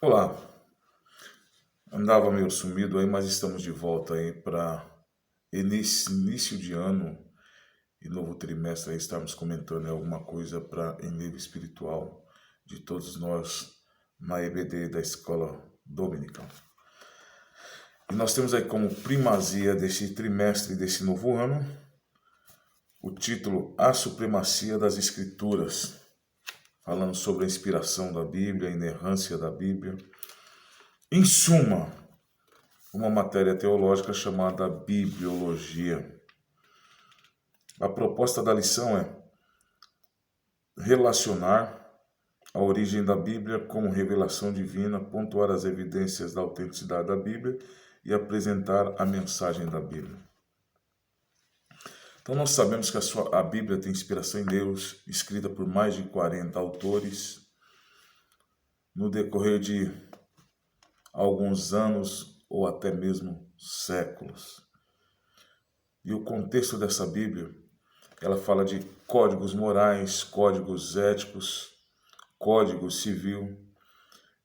Olá, andava meio sumido aí, mas estamos de volta aí para início de ano e novo trimestre aí estarmos comentando alguma coisa para em nível espiritual de todos nós na EBD da Escola Dominical. E nós temos aí como primazia desse trimestre desse novo ano o título A Supremacia das Escrituras, falando sobre a inspiração da Bíblia, a inerrância da Bíblia. Em suma, uma matéria teológica chamada bibliologia. A proposta da lição é relacionar a origem da Bíblia com revelação divina, pontuar as evidências da autenticidade da Bíblia e apresentar a mensagem da Bíblia. Então nós sabemos que a Bíblia tem inspiração em Deus, escrita por mais de 40 autores, no decorrer de alguns anos ou até mesmo séculos. E o contexto dessa Bíblia, ela fala de códigos morais, códigos éticos, código civil,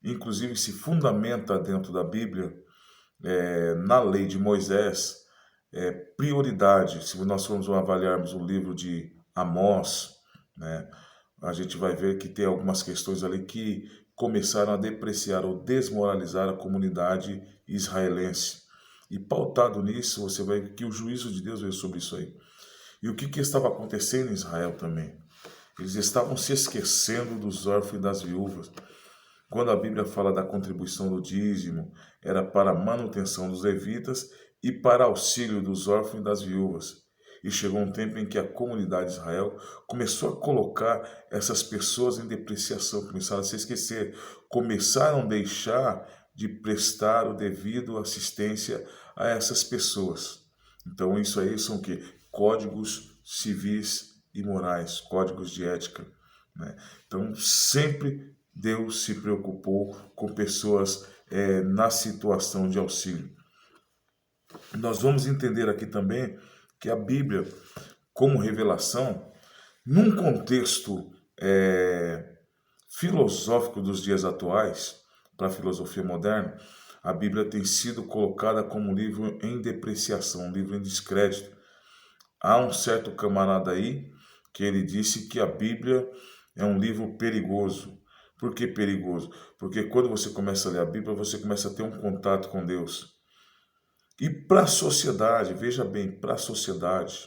inclusive se fundamenta dentro da Bíblia, na lei de Moisés, prioridade. Se nós formos avaliarmos o livro de Amós, né, a gente vai ver que tem algumas questões ali que começaram a depreciar ou desmoralizar a comunidade israelense. E pautado nisso, você vai ver que o juízo de Deus veio sobre isso aí. E o que estava acontecendo em Israel também? Eles estavam se esquecendo dos órfãos e das viúvas. Quando a Bíblia fala da contribuição do dízimo, era para a manutenção dos levitas e para auxílio dos órfãos e das viúvas. E chegou um tempo em que a comunidade de Israel começou a colocar essas pessoas em depreciação, começaram a se esquecer, começaram a deixar de prestar o devido assistência a essas pessoas. Então isso aí são o quê? Códigos civis e morais, códigos de ética, né? Então sempre Deus se preocupou com pessoas na situação de auxílio. Nós vamos entender aqui também que a Bíblia, como revelação, num contexto filosófico dos dias atuais, para a filosofia moderna, a Bíblia tem sido colocada como um livro em depreciação, um livro em descrédito. Há um certo camarada aí que ele disse que a Bíblia é um livro perigoso. Por que perigoso? Porque quando você começa a ler a Bíblia, você começa a ter um contato com Deus. E para a sociedade, veja bem, para a sociedade,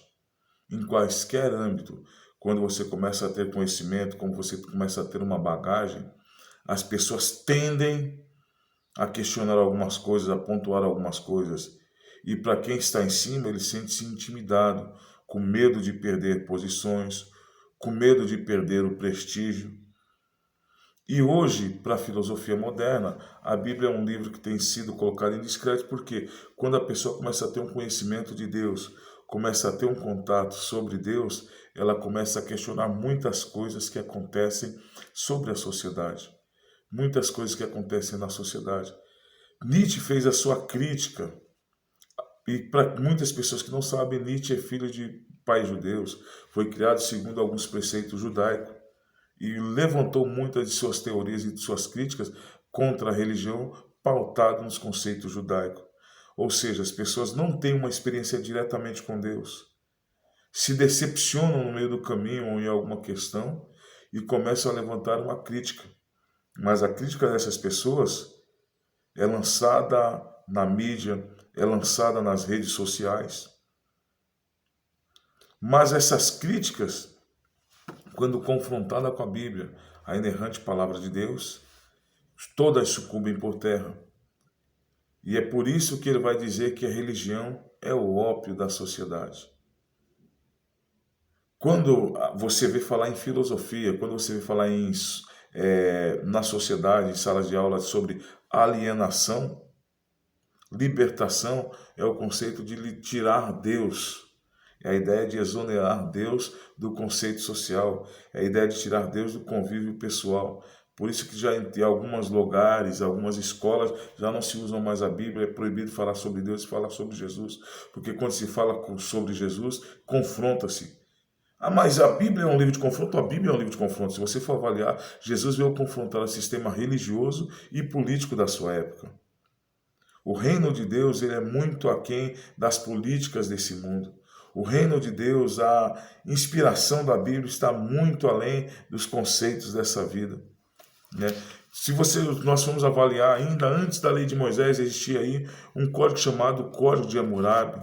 em quaisquer âmbito, quando você começa a ter conhecimento, quando você começa a ter uma bagagem, as pessoas tendem a questionar algumas coisas, a pontuar algumas coisas. E para quem está em cima, ele sente-se intimidado, com medo de perder posições, com medo de perder o prestígio. E hoje, para a filosofia moderna, a Bíblia é um livro que tem sido colocado em descrédito, porque quando a pessoa começa a ter um conhecimento de Deus, começa a ter um contato sobre Deus, ela começa a questionar muitas coisas que acontecem sobre a sociedade. Muitas coisas que acontecem na sociedade. Nietzsche fez a sua crítica, e para muitas pessoas que não sabem, Nietzsche é filho de pais judeus, foi criado segundo alguns preceitos judaicos, e levantou muitas de suas teorias e de suas críticas contra a religião pautado nos conceitos judaicos. Ou seja, as pessoas não têm uma experiência diretamente com Deus, se decepcionam no meio do caminho ou em alguma questão e começam a levantar uma crítica. Mas a crítica dessas pessoas é lançada na mídia, é lançada nas redes sociais. Mas essas críticas, quando confrontada com a Bíblia, a inerrante palavra de Deus, todas sucumbem por terra. E é por isso que ele vai dizer que a religião é o ópio da sociedade. Quando você vê falar em filosofia, quando você vê falar na sociedade, em salas de aula, sobre alienação, libertação é o conceito de tirar Deus. É a ideia de exonerar Deus do conceito social. É a ideia de tirar Deus do convívio pessoal. Por isso que já em alguns lugares, algumas escolas, já não se usam mais a Bíblia, é proibido falar sobre Deus e falar sobre Jesus. Porque quando se fala sobre Jesus, confronta-se Ah, mas a Bíblia é um livro de confronto? A Bíblia é um livro de confronto. Se você for avaliar, Jesus veio confrontar o sistema religioso e político da sua época. O reino de Deus, ele é muito aquém das políticas desse mundo. O reino de Deus, a inspiração da Bíblia está muito além dos conceitos dessa vida, né? Se nós formos avaliar, ainda antes da lei de Moisés, existia aí um código chamado Código de Hammurabi,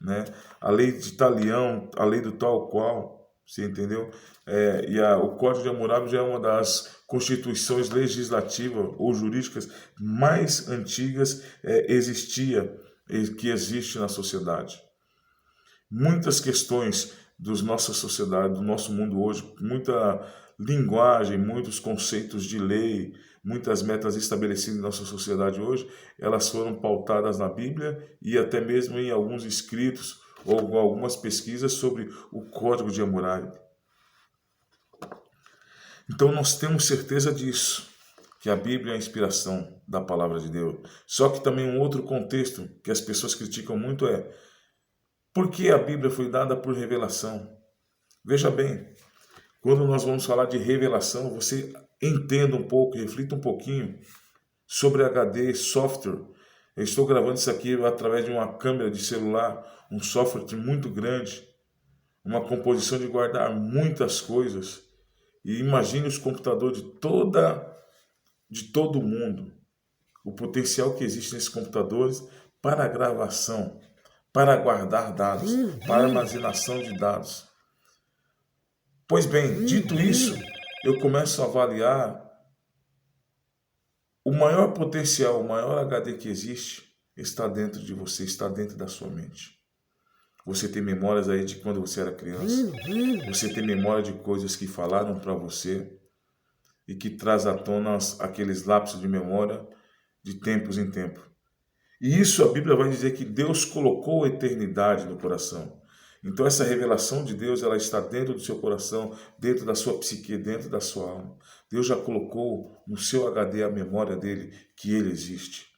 né? A lei de Talião, a lei do tal qual, você entendeu? O Código de Hammurabi já é uma das constituições legislativas ou jurídicas mais antigas que existe na sociedade. Muitas questões da nossa sociedade, do nosso mundo hoje, muita linguagem, muitos conceitos de lei, muitas metas estabelecidas na nossa sociedade hoje, elas foram pautadas na Bíblia e até mesmo em alguns escritos ou algumas pesquisas sobre o Código de Hammurabi. Então nós temos certeza disso, que a Bíblia é a inspiração da palavra de Deus. Só que também um outro contexto que as pessoas criticam muito é: por que a Bíblia foi dada por revelação? Veja bem, quando nós vamos falar de revelação, você entenda um pouco, reflita um pouquinho sobre HD, software. Eu estou gravando isso aqui através de uma câmera de celular, um software muito grande, uma composição de guardar muitas coisas. E imagine os computadores de todo mundo, o potencial que existe nesses computadores para gravação, para guardar dados, para armazenação de dados. Pois bem, dito isso, eu começo a avaliar o maior potencial, o maior HD que existe está dentro de você, está dentro da sua mente. Você tem memórias aí de quando você era criança. Você tem memória de coisas que falaram para você e que traz à tona aqueles lapsos de memória de tempos em tempos. E isso a Bíblia vai dizer que Deus colocou a eternidade no coração. Então essa revelação de Deus, ela está dentro do seu coração, dentro da sua psique, dentro da sua alma. Deus já colocou no seu HD a memória dele, que ele existe.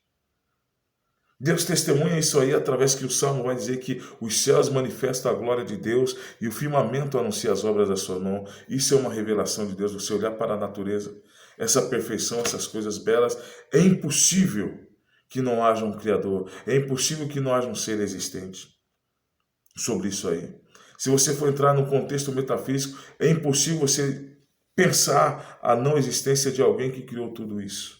Deus testemunha isso aí através que o Salmo vai dizer que os céus manifestam a glória de Deus e o firmamento anuncia as obras da sua mão. Isso é uma revelação de Deus, você olhar para a natureza, essa perfeição, essas coisas belas. É impossível que não haja um Criador, é impossível que não haja um ser existente sobre isso aí. Se você for entrar no contexto metafísico, é impossível você pensar a não existência de alguém que criou tudo isso.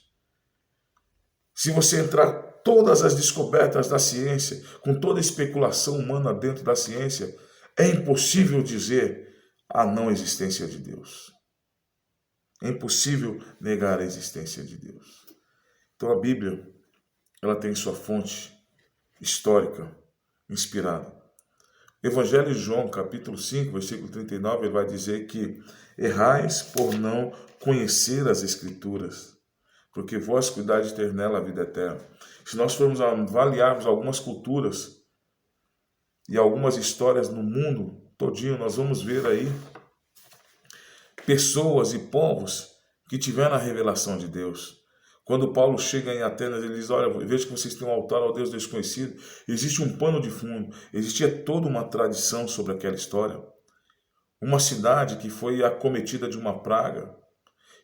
Se você entrar todas as descobertas da ciência, com toda a especulação humana dentro da ciência, é impossível dizer a não existência de Deus. É impossível negar a existência de Deus. Então a Bíblia, ela tem sua fonte histórica, inspirada. Evangelho de João, capítulo 5, versículo 39, ele vai dizer que errais por não conhecer as Escrituras, porque vós cuidais de ter nela a vida eterna. Se nós formos avaliarmos algumas culturas e algumas histórias no mundo todinho, nós vamos ver aí pessoas e povos que tiveram a revelação de Deus. Quando Paulo chega em Atenas, ele diz: olha, veja que vocês têm um altar ao Deus desconhecido. Existe um pano de fundo, existia toda uma tradição sobre aquela história. Uma cidade que foi acometida de uma praga.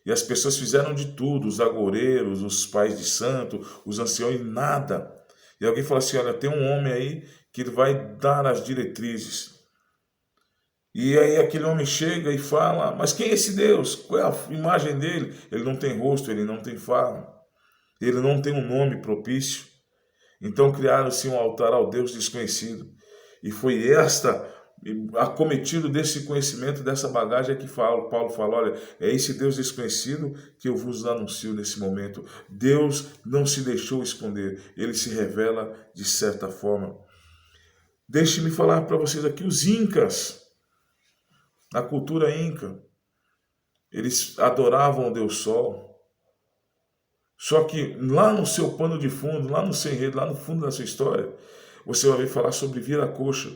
E as pessoas fizeram de tudo, os agoureiros, os pais de santo, os anciões, nada. E alguém fala assim: olha, tem um homem aí que vai dar as diretrizes. E aí aquele homem chega e fala: mas quem é esse Deus? Qual é a imagem dele? Ele não tem rosto, ele não tem fala, ele não tem um nome propício. Então criaram-se um altar ao Deus desconhecido. E foi acometido desse conhecimento, dessa bagagem que Paulo fala: olha, é esse Deus desconhecido que eu vos anuncio nesse momento. Deus não se deixou esconder, ele se revela de certa forma. Deixe-me falar para vocês aqui, os incas, na cultura inca, eles adoravam o Deus Sol. Só que lá no seu pano de fundo, lá no seu enredo, lá no fundo da sua história, você vai ver falar sobre Viracocha.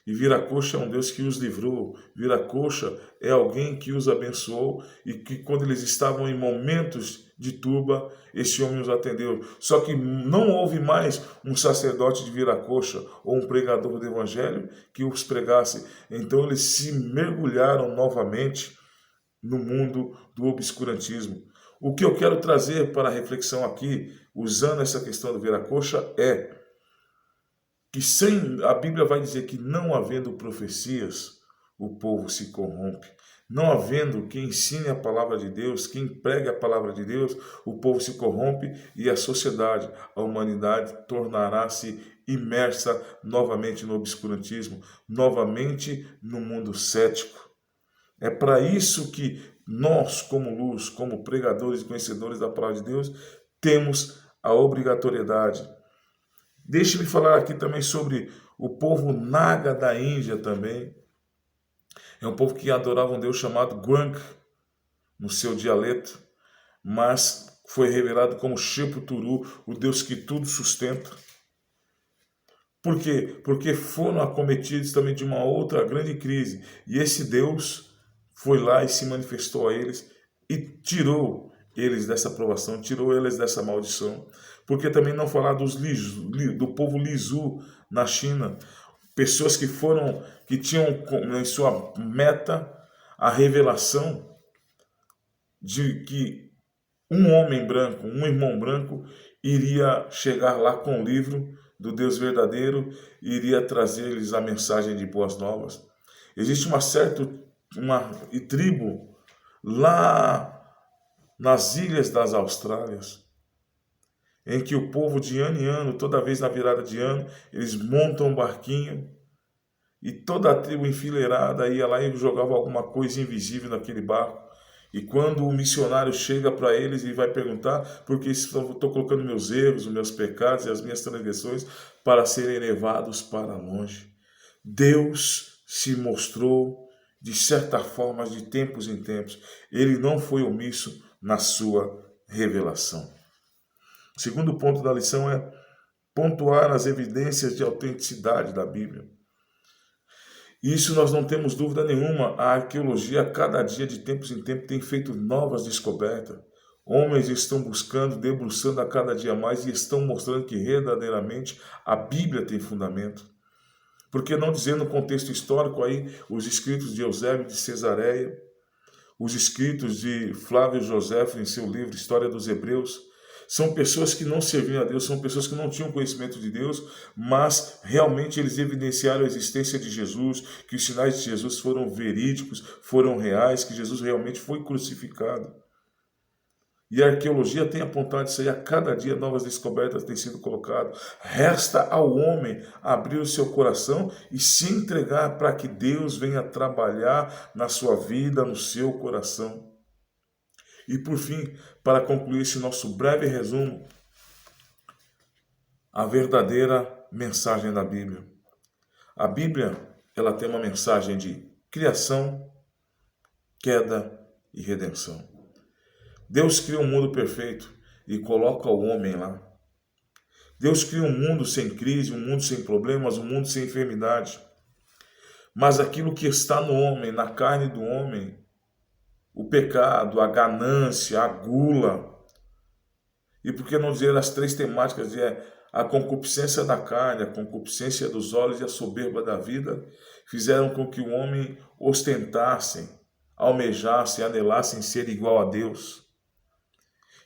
E vira-coxa é um Deus que os livrou. Vira-coxa é alguém que os abençoou e que quando eles estavam em momentos de turba, esse homem os atendeu. Só que não houve mais um sacerdote de vira-coxa ou um pregador do evangelho que os pregasse. Então eles se mergulharam novamente no mundo do obscurantismo. O que eu quero trazer para a reflexão aqui, usando essa questão do vira-coxa, é que a Bíblia vai dizer que não havendo profecias, o povo se corrompe. Não havendo quem ensine a palavra de Deus, quem pregue a palavra de Deus, o povo se corrompe e a sociedade, a humanidade, tornará-se imersa novamente no obscurantismo, novamente no mundo cético. É para isso que nós, como luz, como pregadores e conhecedores da palavra de Deus, temos a obrigatoriedade. Deixe-me falar aqui também sobre o povo Naga da Índia também. É um povo que adorava um Deus chamado Gwank, no seu dialeto, mas foi revelado como Sheputuru, o Deus que tudo sustenta. Por quê? Porque foram acometidos também de uma outra grande crise. E esse Deus foi lá e se manifestou a eles e tirou eles dessa provação, tirou eles dessa maldição. Porque também não falar do povo Lisu na China, pessoas que tinham em sua meta a revelação de que um homem branco, um irmão branco, iria chegar lá com o livro do Deus verdadeiro e iria trazer-lhes a mensagem de boas novas. Existe uma tribo lá nas ilhas das Austrálias, em que o povo de ano em ano, toda vez na virada de ano, eles montam um barquinho e toda a tribo enfileirada ia lá e jogava alguma coisa invisível naquele barco. E quando o missionário chega para eles e vai perguntar, porque estou colocando meus erros, os meus pecados e as minhas transgressões para serem levados para longe. Deus se mostrou, de certa forma, de tempos em tempos. Ele não foi omisso na sua revelação. O segundo ponto da lição é pontuar as evidências de autenticidade da Bíblia. Isso nós não temos dúvida nenhuma. A arqueologia, a cada dia, de tempos em tempos, tem feito novas descobertas. Homens estão buscando, debruçando a cada dia mais e estão mostrando que verdadeiramente a Bíblia tem fundamento. Por que não dizer no contexto histórico aí os escritos de Eusébio de Cesareia, os escritos de Flávio Joséfo em seu livro História dos Hebreus? São pessoas que não serviam a Deus, são pessoas que não tinham conhecimento de Deus, mas realmente eles evidenciaram a existência de Jesus, que os sinais de Jesus foram verídicos, foram reais, que Jesus realmente foi crucificado. E a arqueologia tem apontado isso aí, a cada dia novas descobertas têm sido colocadas. Resta ao homem abrir o seu coração e se entregar para que Deus venha trabalhar na sua vida, no seu coração. E por fim, para concluir esse nosso breve resumo, a verdadeira mensagem da Bíblia. A Bíblia, ela tem uma mensagem de criação, queda e redenção. Deus cria um mundo perfeito e coloca o homem lá. Deus cria um mundo sem crise, um mundo sem problemas, um mundo sem enfermidade. Mas aquilo que está no homem, na carne do homem, o pecado, a ganância, a gula, e por que não dizer as três temáticas, a concupiscência da carne, a concupiscência dos olhos e a soberba da vida, fizeram com que o homem ostentasse, almejasse, anelasse em ser igual a Deus.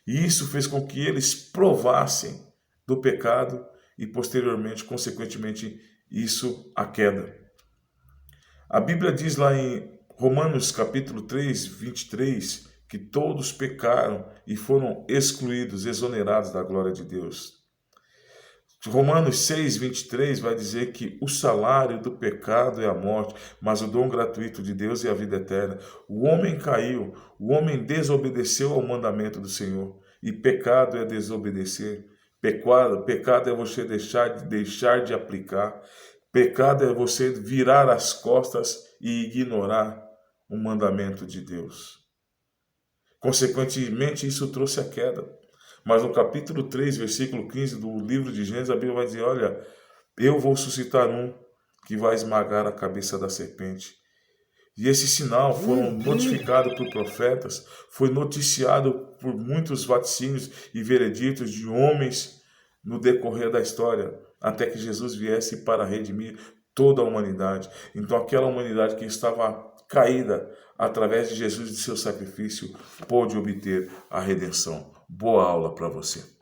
E isso fez com que eles provassem do pecado e posteriormente, consequentemente, isso a queda. A Bíblia diz lá em Romanos capítulo 3, 23, que todos pecaram e foram excluídos, exonerados da glória de Deus. Romanos 6, 23 vai dizer que o salário do pecado é a morte, mas o dom gratuito de Deus é a vida eterna. O homem caiu, o homem desobedeceu ao mandamento do Senhor. E pecado é desobedecer. Pecado é você deixar de aplicar. Pecado é você virar as costas e ignorar o mandamento de Deus. Consequentemente, isso trouxe a queda. Mas no capítulo 3, versículo 15 do livro de Gênesis, a Bíblia vai dizer, olha, eu vou suscitar um que vai esmagar a cabeça da serpente. E esse sinal foi notificado por profetas, foi noticiado por muitos vaticínios e vereditos de homens no decorrer da história, até que Jesus viesse para redimir toda a humanidade. Então aquela humanidade que estava caída, através de Jesus e de seu sacrifício, pôde obter a redenção. Boa aula para você.